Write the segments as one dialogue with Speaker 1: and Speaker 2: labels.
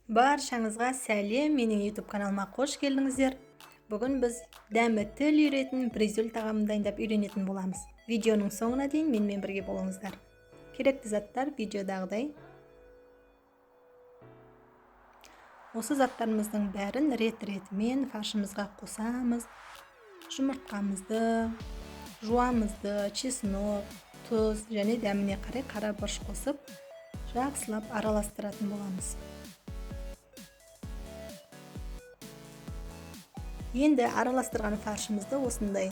Speaker 1: Баршаңызға сәлем, менің YouTube каналыма қош келдіңіздер. Бүгін біз дәмі тіл үйіретін бризоль тағамын дайындап үйренетін боламыз. Видеоның соңына дейін менімен бірге болыңыздар. Керекті заттар видеодағыдай. Осы заттарымыздың бәрін рет-ретімен фаршымызға қосамыз. Жұмыртқамызды, жуамызды, чеснок, тұз және дәміне қарай қара бұрыш қосып, жақсылап араластыратын боламыз. Енді араластырған фаршымызды осындай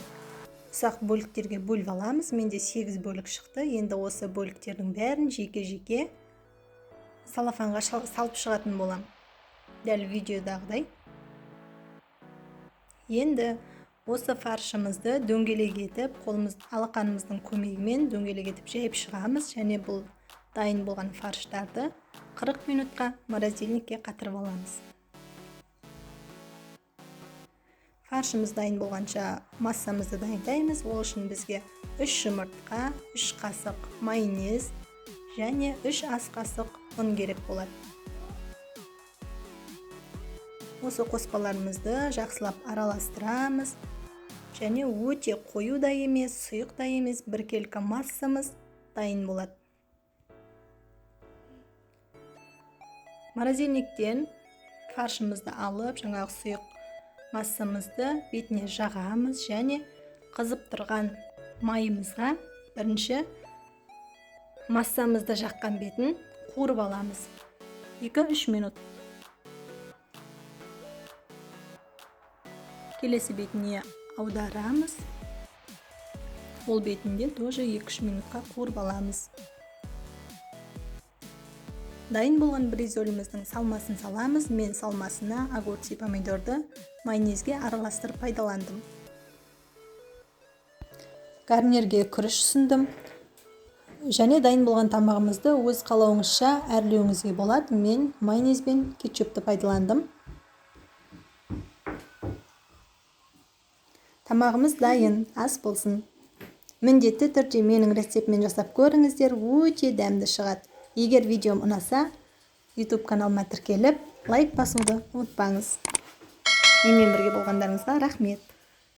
Speaker 1: ұсақ бөліктерге бөліп аламыз. Менде 8 бөлік шықты. Енді осы бөліктердің бәрін жеке-жеке салафанға салып шығатын болам. Дәл видеодағыдай. Енді осы фаршымызды дөңгелек етіп, алақанымыздың көмегімен дөңгелек етіп жайып шығамыз. Және бұл дайын болған фарштарды 40 минутқа морозильникке қатырып аламыз. Фаршымыз дайын болғанша массамызды дайындаймыз. Ол үшін бізге 3 жұмыртқа, 3 қасық майонез және 3 ас қасық ұн керек болады. Осы қоспаларымызды жақсылап араластырамыз. Және өте қою да емес, сұйық та емес, біркелкі массамыз дайын болады. Морозильниктен фаршымызды алып, жаңағы сұйық массамызды бетіне жағамыз және қызып тұрған майымызға бірінші массамызды жаққан бетін қуырып аламыз. 2-3 минут. Келесі бетіне аударамыз. Ол бетінде тоже 2-3 минутқа қуырып аламыз. Дайын болған бризоліміздің салмасын саламыз. Мен салмасына огурцы помидорды майонезге араластырып пайдаландым. Гарнирге күріш ұсындым. Және дайын болған тамағымызды өз қалауыңызша әрлеуіңізге болады. Мен майонез бен кетчупты пайдаландым. Тамағымыз дайын, ас болсын. Міндетті түрде менің рецептімен жасап көріңіздер, өте дәмді шығады. Егер видеом ұнаса, YouTube каналыма тіркеліп, лайк басуды ұмытпаңыз. Менімен бірге болғандарыңызға рахмет.